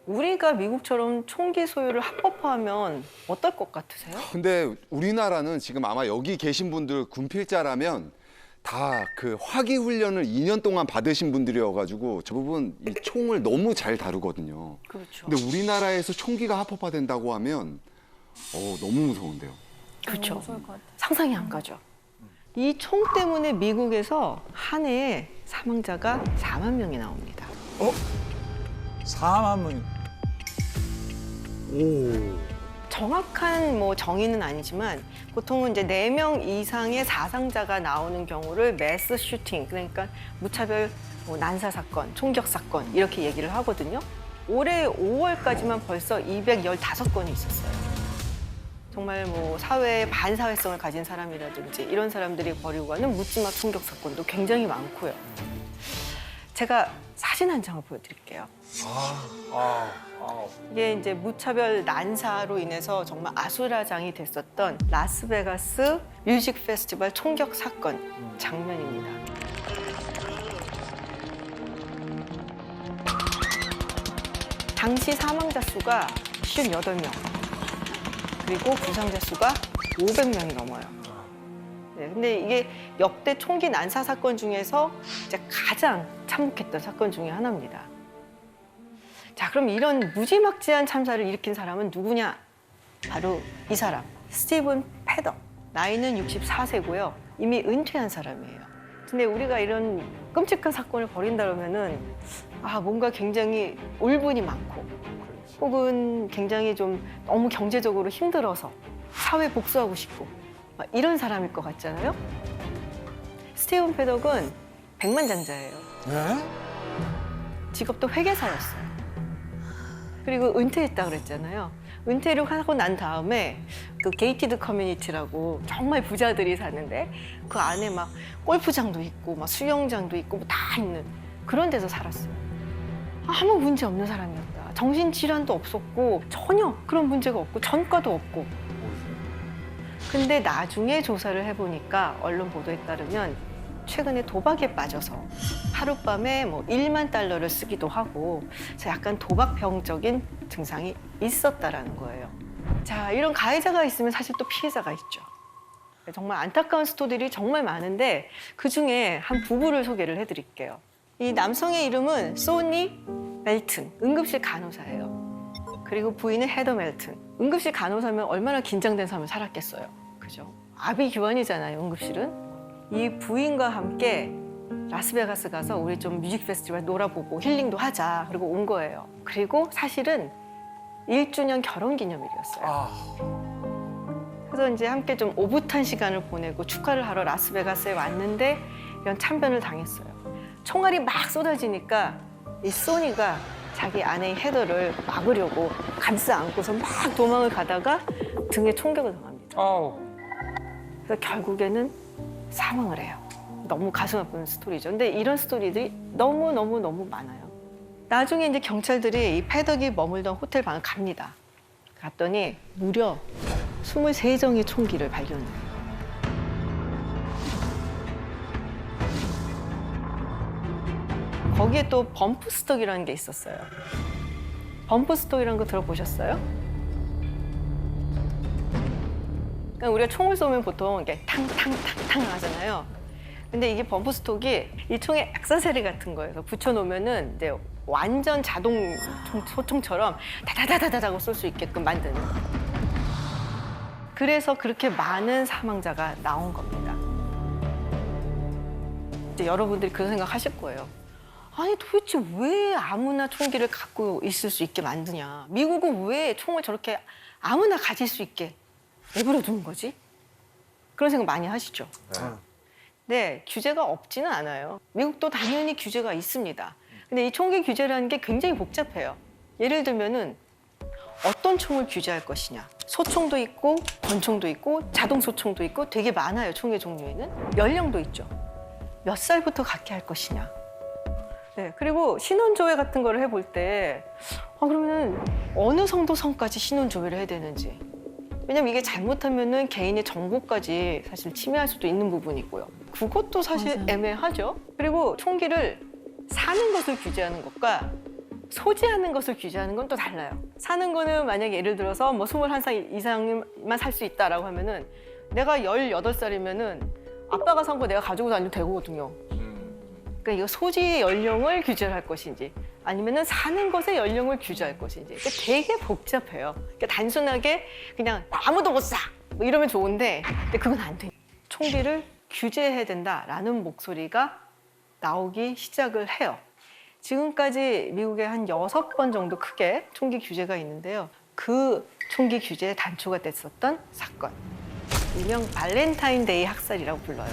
우리가 미국처럼 총기 소유를 합법화하면 어떨 것 같으세요? 근데 우리나라는 지금 아마 여기 계신 분들 군필자라면 다 그 화기 훈련을 2년 동안 받으신 분들이어가지고 저 부분 이 총을 너무 잘 다루거든요. 그렇죠. 근데 우리나라에서 총기가 합법화된다고 하면 너무 무서운데요. 그렇죠. 무서울 것 같아. 상상이 안 가죠. 이 총 때문에 미국에서 한 해에 사망자가 4만 명이 나옵니다. 4만 명. 정확한 정의는 아니지만 보통은 이제 4명 이상의 사상자가 나오는 경우를 매스 슈팅, 그러니까 무차별 난사 사건, 총격 사건 이렇게 얘기를 하거든요. 올해 5월까지만 벌써 215건이 있었어요. 정말 사회의 반사회성을 가진 사람이라든지 이런 사람들이 벌이고 가는 묻지마 총격 사건도 굉장히 많고요. 제가 사진 한 장을 보여드릴게요. 이게 이제 무차별 난사로 인해서 정말 아수라장이 됐었던 라스베가스 뮤직 페스티벌 총격 사건 장면입니다. 당시 사망자 수가 58명, 그리고 부상자 수가 500명이 넘어요. 네, 근데 이게 역대 총기 난사 사건 중에서 이제 가장 참혹했던 사건 중에 하나입니다. 자, 그럼 이런 무지막지한 참사를 일으킨 사람은 누구냐? 바로 이 사람, 스티븐 패덕. 나이는 64세고요. 이미 은퇴한 사람이에요. 근데 우리가 이런 끔찍한 사건을 벌인다 그러면은 뭔가 굉장히 울분이 많고 혹은 굉장히 좀 너무 경제적으로 힘들어서 사회 복수하고 싶고 이런 사람일 것 같잖아요. 스티븐 패덕은 백만장자예요. 네? 직업도 회계사였어요. 그리고 은퇴했다 그랬잖아요. 은퇴를 하고 난 다음에 그 게이티드 커뮤니티라고 정말 부자들이 사는데 그 안에 막 골프장도 있고 막 수영장도 있고 다 있는 그런 데서 살았어요. 아무 문제 없는 사람이었다. 정신질환도 없었고 전혀 그런 문제가 없고 전과도 없고. 근데 나중에 조사를 해보니까 언론 보도에 따르면 최근에 도박에 빠져서 하룻밤에 1만 달러를 쓰기도 하고 약간 도박병적인 증상이 있었다라는 거예요. 자, 이런 가해자가 있으면 사실 또 피해자가 있죠. 정말 안타까운 스토리들이 정말 많은데 그중에 한 부부를 소개를 해드릴게요. 이 남성의 이름은 소니 멜튼, 응급실 간호사예요. 그리고 부인은 헤더 멜튼. 응급실 간호사면 얼마나 긴장된 삶을 살았겠어요. 그죠? 아비규환이잖아요, 응급실은. 이 부인과 함께 라스베가스 가서 우리 좀 뮤직 페스티벌 놀아보고 힐링도 하자. 그리고 온 거예요. 그리고 사실은 1주년 결혼 기념일이었어요. 그래서 이제 함께 좀 오붓한 시간을 보내고 축하를 하러 라스베가스에 왔는데 이런 참변을 당했어요. 총알이 막 쏟아지니까 이 소니가 자기 아내의 헤더를 막으려고 감싸 안고서 막 도망을 가다가 등에 총격을 당합니다. 그래서 결국에는 사망을 해요. 너무 가슴 아픈 스토리죠. 근데 이런 스토리들이 너무 많아요. 나중에 이제 경찰들이 이 패덕이 머물던 호텔 방을 갑니다. 갔더니 무려 23정의 총기를 발견해요. 거기에 또 범프 스톡이라는 게 있었어요. 범프 스톡이라는 거 들어보셨어요? 그러니까 우리가 총을 쏘면 보통 이렇게 탕탕탕탕 하잖아요. 근데 이게 범프 스톡이 이 총의 액세서리 같은 거에서 붙여놓으면은 이제 완전 자동 소총처럼 다다다다다고 쏠 수 있게끔 만드는. 그래서 그렇게 많은 사망자가 나온 겁니다. 이제 여러분들이 그런 생각하실 거예요. 아니 도대체 왜 아무나 총기를 갖고 있을 수 있게 만드냐? 미국은 왜 총을 저렇게 아무나 가질 수 있게 내버려 두는 거지? 그런 생각 많이 하시죠? 네, 규제가 없지는 않아요. 미국도 당연히 규제가 있습니다. 근데 이 총기 규제라는 게 굉장히 복잡해요. 예를 들면은 어떤 총을 규제할 것이냐. 소총도 있고 권총도 있고 자동 소총도 있고 되게 많아요. 총의 종류에는. 연령도 있죠. 몇 살부터 갖게 할 것이냐. 네, 그리고 신원조회 같은 거를 해볼 때 그러면 어느 정도 선까지 신원조회를 해야 되는지. 왜냐면 이게 잘못하면은 개인의 정보까지 사실 침해할 수도 있는 부분이고요. 그것도 사실 맞아요. 애매하죠. 그리고 총기를 사는 것을 규제하는 것과 소지하는 것을 규제하는 건 또 달라요. 사는 거는 만약에 예를 들어서 뭐 21살 이상만 살 수 있다라고 하면은 내가 18살이면은 아빠가 산 거 내가 가지고 다녀도 되거든요. 그러니까 이거 소지 연령을 규제를 할 것인지 아니면은 사는 것의 연령을 규제할 것인지 그러니까 되게 복잡해요. 그러니까 단순하게 그냥 아무도 못 사! 뭐 이러면 좋은데 근데 그건 안 돼. 총기를 규제해야 된다라는 목소리가 나오기 시작을 해요. 지금까지 미국에 한 6번 정도 크게 총기 규제가 있는데요. 그 총기 규제의 단초가 됐었던 사건. 일명 발렌타인데이 학살이라고 불러요.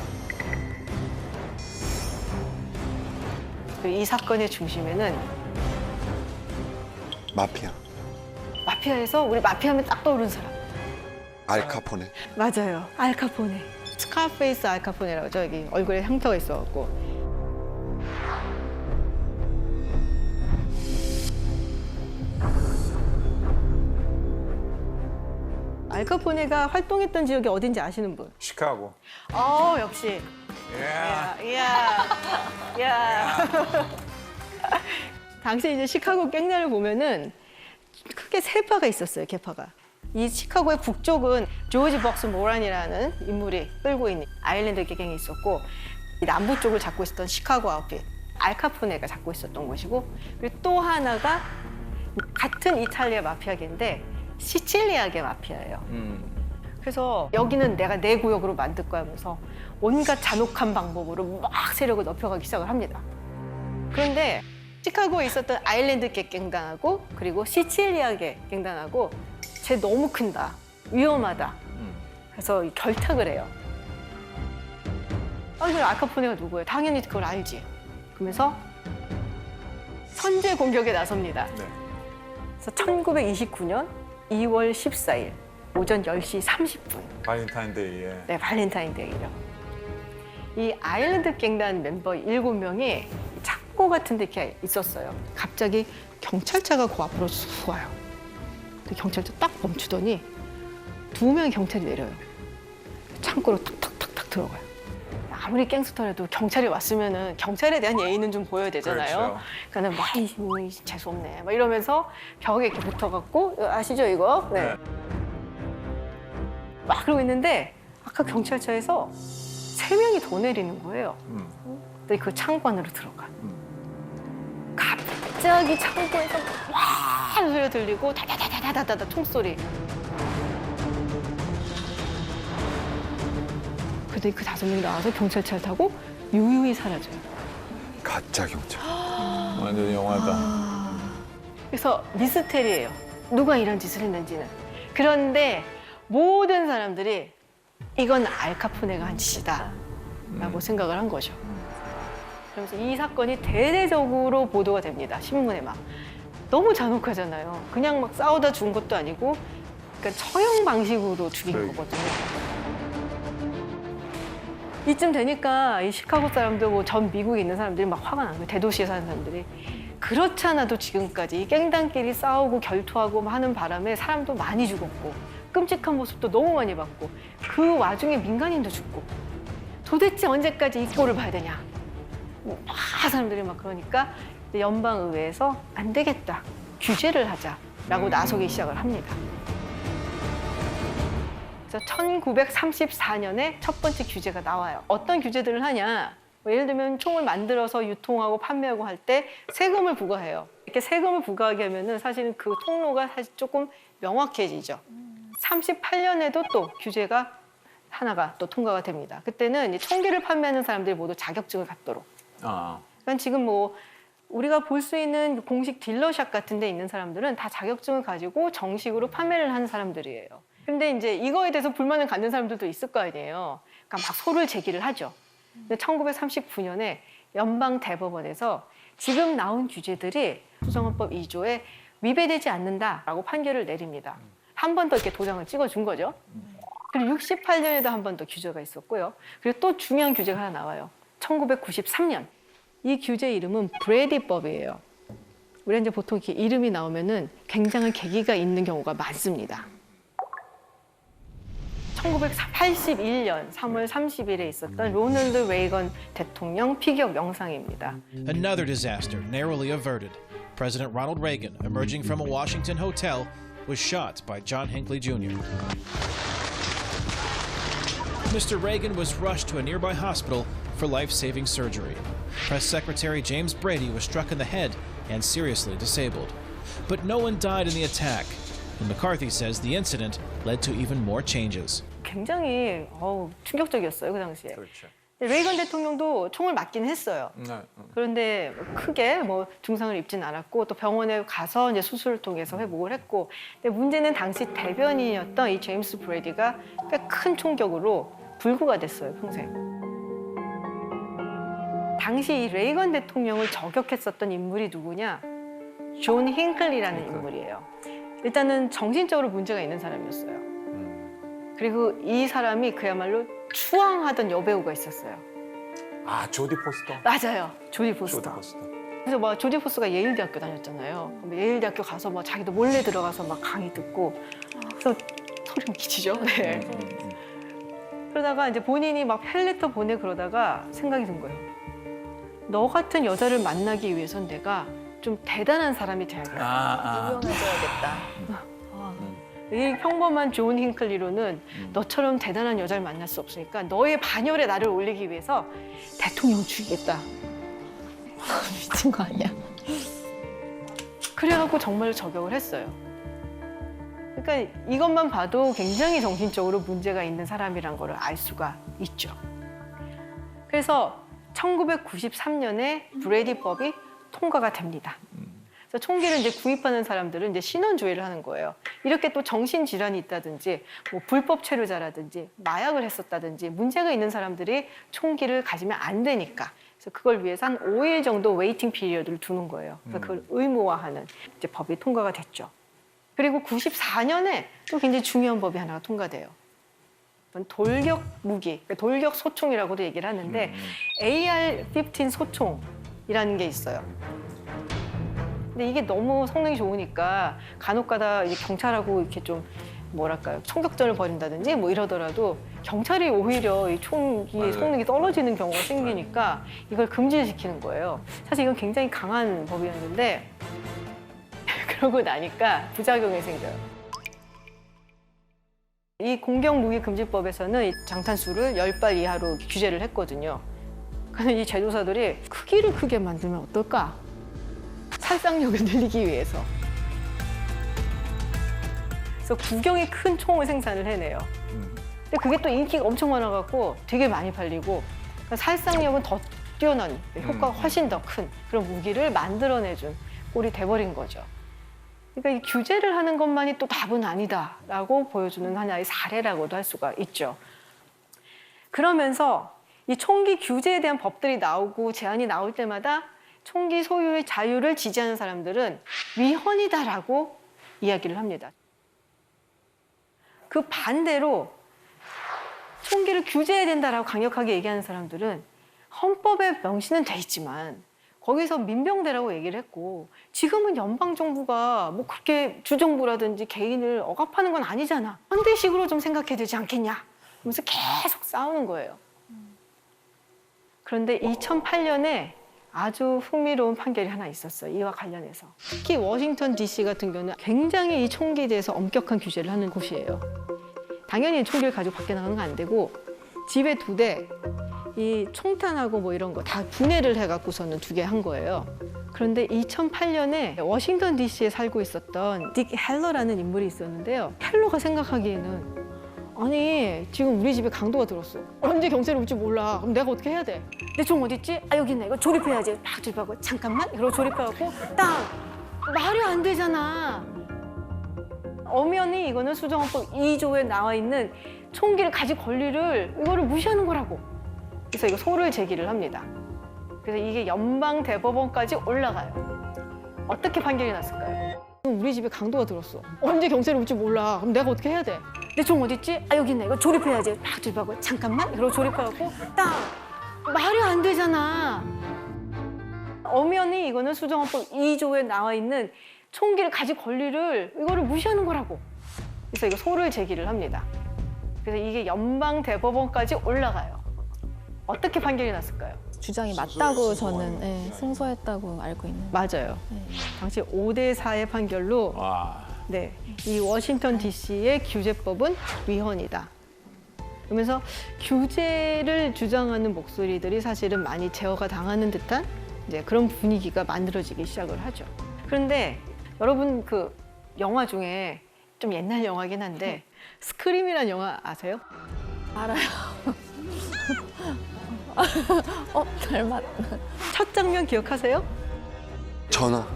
이 사건의 중심에는 마피아에서 우리 마피아하면 딱 떠오르는 사람. 알카포네. 맞아요. 알카포네. 스카페이스 알카포네라고 저기 얼굴에 형태가 있어갖고. 알카포네가 활동했던 지역이 어딘지 아시는 분? 시카고. 역시. 예. 야. 당시 이제 시카고 갱nar을 보면은 크게 세 파가 있었어요, 계파가. 이 시카고의 북쪽은 조지 벅스 모란이라는 인물이 끌고 있는 아일랜드 갱이 있었고, 이 남부 쪽을 잡고 있었던 시카고 아웃핏, 알카포네가 잡고 있었던 곳이고, 그리고 또 하나가 같은 이탈리아 마피아계인데 시칠리아계 마피아예요. 그래서 여기는 내가 내 구역으로 만들 거야 하면서 온갖 잔혹한 방법으로 막 세력을 넓혀가기 시작을 합니다. 그런데 시카고에 있었던 아일랜드계 갱단하고 그리고 시칠리아계 갱단하고 쟤 너무 큰다, 위험하다. 그래서 결탁을 해요. 이거 알카포네가 누구예요? 당연히 그걸 알지. 그러면서 선제 공격에 나섭니다. 네. 그래서 1929년 2월 14일 오전 10시 30분. 발렌타인데이에. 네, 발렌타인데이죠. 이 아일랜드 갱단 멤버 7명이 창고 같은 데 이렇게 있었어요. 갑자기 경찰차가 그 앞으로 쑥 와요. 근데 경찰차 딱 멈추더니 2명의 경찰이 내려요. 창고로 탁탁탁탁 들어가요. 아무리 갱스터라도 경찰이 왔으면은 경찰에 대한 예의는 좀 보여야 되잖아요. 그렇죠. 그러니까는 막 재수없네 막 이러면서 벽에 이렇게 붙어갖고 아시죠 이거? 네. 막 그러고 있는데 아까 경찰차에서 3명이 더 내리는 거예요. 근데 그 창고 안으로 들어가. 갑자기 창고에서 와 하는 소리가 들리고 다다다다다다다 총소리. 근데 그 5명이 나와서 경찰차를 타고 유유히 사라져요. 가짜 경찰. 완전 영화다. 그래서 미스테리예요. 누가 이런 짓을 했는지는. 그런데 모든 사람들이 이건 알카포네가 한 짓이다 라고 생각을 한 거죠. 그러면서 이 사건이 대대적으로 보도가 됩니다. 신문에 막. 너무 잔혹하잖아요. 그냥 막 싸우다 죽은 것도 아니고 그러니까 처형 방식으로 죽인 거거든요. 이쯤 되니까 이 시카고 사람들, 뭐 전 미국에 있는 사람들이 막 화가 난 거예요. 대도시에 사는 사람들이. 그렇지 않아도 지금까지 이 갱단끼리 싸우고 결투하고 하는 바람에 사람도 많이 죽었고 끔찍한 모습도 너무 많이 봤고 그 와중에 민간인도 죽고 도대체 언제까지 이 꼴을 봐야 되냐. 막 사람들이 막 그러니까 연방의회에서 안 되겠다. 규제를 하자라고 나서기 시작을 합니다. 그래서 1934년에 첫 번째 규제가 나와요. 어떤 규제들을 하냐? 뭐 예를 들면 총을 만들어서 유통하고 판매하고 할 때 세금을 부과해요. 이렇게 세금을 부과하게 하면은 사실은 그 통로가 사실 조금 명확해지죠. 38년에도 또 규제가 하나가 또 통과가 됩니다. 그때는 총기를 판매하는 사람들이 모두 자격증을 갖도록. 그러니까 지금 뭐 우리가 볼 수 있는 공식 딜러샵 같은 데 있는 사람들은 다 자격증을 가지고 정식으로 판매를 하는 사람들이에요. 근데 이제 이거에 대해서 불만을 갖는 사람들도 있을 거 아니에요. 그러니까 막 소를 제기를 하죠. 근데 1939년에 연방 대법원에서 지금 나온 규제들이 수정헌법 2조에 위배되지 않는다라고 판결을 내립니다. 한 번 더 이렇게 도장을 찍어준 거죠. 그리고 68년에도 한 번 더 규제가 있었고요. 그리고 또 중요한 규제가 하나 나와요. 1993년. 이 규제 이름은 브래디법이에요. 우리가 이제 보통 이렇게 이름이 나오면은 굉장한 계기가 있는 경우가 많습니다. 1981년 3월 30일에 있었던 로널드 레이건 대통령 피격 영상입니다. Another disaster narrowly averted. President Ronald Reagan, emerging from a Washington hotel, was shot by John Hinckley Jr. Mr. Reagan was rushed to a nearby hospital for life-saving surgery. Press Secretary James Brady was struck in the head and seriously disabled. But no one died in the attack, and McCarthy says the incident led to even more changes. 굉장히 충격적이었어요, 그 당시에. 그렇죠. 레이건 대통령도 총을 맞긴 했어요. 네. 그런데 크게 뭐 증상을 입진 않았고 또 병원에 가서 이제 수술을 통해서 회복을 했고, 근데 문제는 당시 대변인이었던 이 제임스 브래디가 꽤 큰 총격으로 불구가 됐어요, 평생. 당시 이 레이건 대통령을 저격했었던 인물이 누구냐? 존 힝클리라는 인물이에요. 일단은 정신적으로 문제가 있는 사람이었어요. 그리고 이 사람이 그야말로 추앙하던 여배우가 있었어요. 아, 조디 포스터. 맞아요, 조디 조디 포스터. 포스터. 그래서 막 조디 포스가 예일대학교 다녔잖아요. 그럼 예일대학교 가서 막 자기도 몰래 들어가서 막 강의 듣고, 그래서 소름 끼치죠. 네. 그러다가 이제 본인이 막 펠레터 보내 그러다가 생각이 든 거예요. 너 같은 여자를 만나기 위해선 내가 좀 대단한 사람이 돼야겠다. 유명해져야겠다. 이 평범한 존 힝클리로는 너처럼 대단한 여자를 만날 수 없으니까 너의 반열에 나를 올리기 위해서 대통령 죽이겠다. 미친 거 아니야? 그래갖고 정말로 저격을 했어요. 그러니까 이것만 봐도 굉장히 정신적으로 문제가 있는 사람이란 걸 알 수가 있죠. 그래서 1993년에 브래디법이 통과가 됩니다. 그래서 총기를 이제 구입하는 사람들은 이제 신원 조회를 하는 거예요. 이렇게 또 정신 질환이 있다든지, 뭐 불법 체류자라든지, 마약을 했었다든지 문제가 있는 사람들이 총기를 가지면 안 되니까. 그래서 그걸 위해서 한 5일 정도 웨이팅 피리어드를 두는 거예요. 그래서 그걸 의무화하는 이제 법이 통과가 됐죠. 그리고 94년에 또 굉장히 중요한 법이 하나가 통과돼요. 돌격 무기, 돌격 소총이라고도 얘기를 하는데 AR-15 소총이라는 게 있어요. 근데 이게 너무 성능이 좋으니까 간혹가다 이제 경찰하고 이렇게 좀 뭐랄까요, 총격전을 벌인다든지 뭐 이러더라도 경찰이 오히려 이 총기의 성능이 떨어지는 경우가 생기니까 이걸 금지시키는 거예요. 사실 이건 굉장히 강한 법이었는데 그러고 나니까 부작용이 생겨요. 이 공격무기금지법에서는 이 장탄수를 10발 이하로 규제를 했거든요. 그래서 이 제조사들이 크기를 크게 만들면 어떨까? 살상력을 늘리기 위해서. 그래서 구경이 큰 총을 생산을 해내요. 근데 그게 또 인기가 엄청 많아갖고 되게 많이 팔리고, 그러니까 살상력은 더 뛰어난, 효과가 훨씬 더 큰 그런 무기를 만들어내준 꼴이 돼버린 거죠. 그러니까 이 규제를 하는 것만이 또 답은 아니다라고 보여주는 하나의 사례라고도 할 수가 있죠. 그러면서 이 총기 규제에 대한 법들이 나오고 제안이 나올 때마다 총기 소유의 자유를 지지하는 사람들은 위헌이다라고 이야기를 합니다. 그 반대로 총기를 규제해야 된다라고 강력하게 얘기하는 사람들은 헌법에 명시는 돼 있지만 거기서 민병대라고 얘기를 했고, 지금은 연방정부가 뭐 그렇게 주정부라든지 개인을 억압하는 건 아니잖아. 현대식으로 좀 생각해야 되지 않겠냐. 그러면서 계속 싸우는 거예요. 그런데 2008년에 아주 흥미로운 판결이 하나 있었어요. 이와 관련해서. 특히 워싱턴 DC 같은 경우는 굉장히 이 총기에 대해서 엄격한 규제를 하는 곳이에요. 당연히 총기를 가지고 밖에 나가는 건 안 되고, 집에 2대, 이 총탄하고 뭐 이런 거 다 분해를 해갖고서는 2개 한 거예요. 그런데 2008년에 워싱턴 DC에 살고 있었던 딕 헬러라는 인물이 있었는데요. 헬러가 생각하기에는 아니 지금 우리 집에 강도가 들었어. 언제 경찰이 올지 몰라. 그럼 내가 어떻게 해야 돼? 내 총 어디 있지? 아 여기 있네. 이거 조립해야지. 막 조립하고 잠깐만. 그러고 조립해갖고 딱 말이 안 되잖아. 엄연히 이거는 수정헌법 2조에 나와 있는 총기를 가질 권리를 이거를 무시하는 거라고. 그래서 이거 소를 제기를 합니다. 그래서 이게 연방 대법원까지 올라가요. 어떻게 판결이 났을까요? 우리 집에 강도가 들었어. 언제 경찰이 올지 몰라. 그럼 내가 어떻게 해야 돼? 내 총 어디 있지? 아 여기 있네. 이거 조립해야지. 막 조립하고 잠깐만. 그러고 조립해갖고 딱 말이 안 되잖아. 엄연히 이거는 수정헌법 2조에 나와 있는 총기를 가질 권리를 이거를 무시하는 거라고. 그래서 이거 소를 제기를 합니다. 그래서 이게 연방 대법원까지 올라가요. 어떻게 판결이 났을까요? 주장이 맞다고 저는 네, 승소했다고 알고 있는. 맞아요. 네. 당시 5대 4의 판결로 와. 네, 이 워싱턴 DC의 규제법은 위헌이다. 그러면서 규제를 주장하는 목소리들이 사실은 많이 제어가 당하는 듯한 이제 그런 분위기가 만들어지기 시작을 하죠. 그런데 여러분 그 영화 중에 좀 옛날 영화긴 한데 스크림이라는 영화 아세요? 알아요. 닮았. 첫 장면 기억하세요? 전화.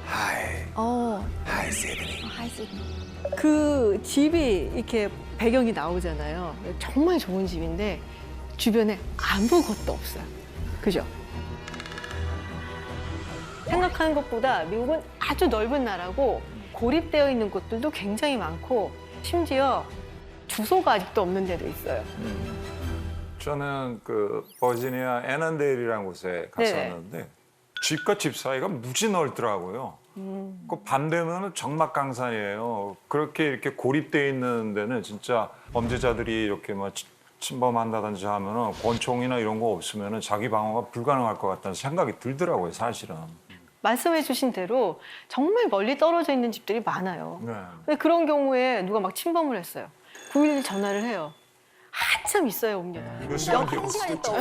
하이 세드니. 하이스. 그 집이 이렇게 배경이 나오잖아요. 정말 좋은 집인데 주변에 아무것도 없어요. 그죠? 생각하는 것보다 미국은 아주 넓은 나라고 고립되어 있는 곳들도 굉장히 많고 심지어 주소가 아직도 없는 데도 있어요. 저는 그 버지니아 애넌데일이라는 곳에 갔었는데 집과 집 사이가 무지 넓더라고요. 그 밤 되면은 정막강산이에요. 그렇게 이렇게 고립돼 있는 데는 진짜 범죄자들이 이렇게 막 침범한다든지 하면은 권총이나 이런 거 없으면은 자기 방어가 불가능할 것 같다는 생각이 들더라고요, 사실은. 말씀해 주신 대로 정말 멀리 떨어져 있는 집들이 많아요. 네. 근데 그런 경우에 누가 막 침범을 했어요. 911 전화를 해요. 한참 있어야 옵니다. 몇 시간 뒤에 올 수도 있죠.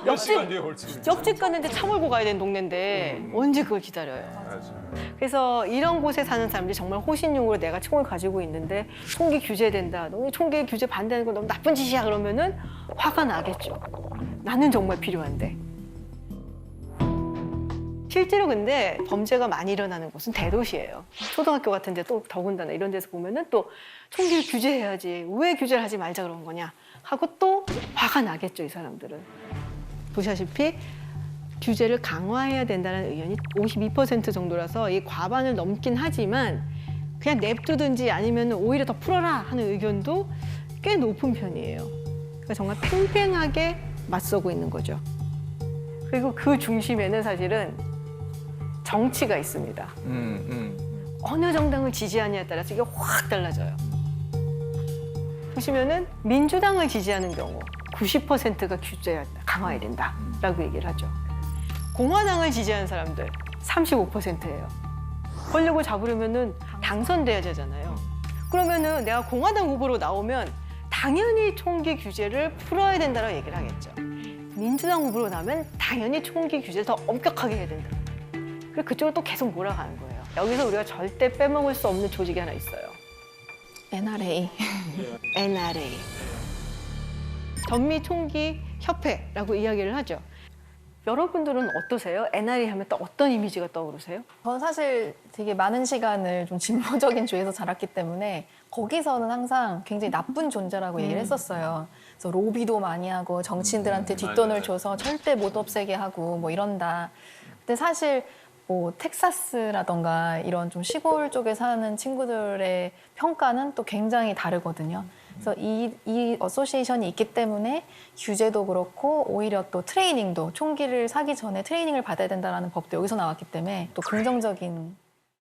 몇 시간 뒤에 올 수도 있죠. 옆집 갔는데 차 몰고 가야 되는 동네인데 언제 그걸 기다려요. 맞아요. 그래서 이런 곳에 사는 사람들이 정말 호신용으로 내가 총을 가지고 있는데 총기 규제된다. 너네 총기 규제 반대하는 건 너무 나쁜 짓이야. 그러면은 화가 나겠죠. 나는 정말 필요한데. 실제로 근데 범죄가 많이 일어나는 곳은 대도시예요. 초등학교 같은 데 또 더군다나 이런 데서 보면은 또 총기를 규제해야지. 왜 규제를 하지 말자 그런 거냐 하고 또 화가 나겠죠, 이 사람들은. 보시다시피 규제를 강화해야 된다는 의견이 52% 정도라서 이 과반을 넘긴 하지만 그냥 냅두든지 아니면 오히려 더 풀어라 하는 의견도 꽤 높은 편이에요. 그러니까 정말 팽팽하게 맞서고 있는 거죠. 그리고 그 중심에는 사실은 정치가 있습니다. 어느 정당을 지지하냐에 따라서 이게 확 달라져요. 보시면은 민주당을 지지하는 경우 90%가 규제 강화해야 된다라고 얘기를 하죠. 공화당을 지지하는 사람들 35%예요. 권력을 잡으려면은 당선돼야 되잖아요. 그러면은 내가 공화당 후보로 나오면 당연히 총기 규제를 풀어야 된다라고 얘기를 하겠죠. 민주당 후보로 나오면 당연히 총기 규제를 더 엄격하게 해야 된다. 그리고 그쪽으로 또 계속 몰아가는 거예요. 여기서 우리가 절대 빼먹을 수 없는 조직이 하나 있어요. NRA. NRA. 전미 총기 협회라고 이야기를 하죠. 여러분들은 어떠세요? NRA 하면 또 어떤 이미지가 떠오르세요? 저는 사실 되게 많은 시간을 좀 진보적인 주에서 자랐기 때문에 거기서는 항상 굉장히 나쁜 존재라고 얘기를 했었어요. 그래서 로비도 많이 하고 정치인들한테 뒷돈을 줘서 절대 못 없애게 하고 뭐 이런다. 근데 사실 뭐 텍사스라던가 이런 좀 시골 쪽에 사는 친구들의 평가는 또 굉장히 다르거든요. 그래서 이 어소시에이션이 있기 때문에 규제도 그렇고 오히려 또 트레이닝도 총기를 사기 전에 트레이닝을 받아야 된다는 법도 여기서 나왔기 때문에 또 긍정적인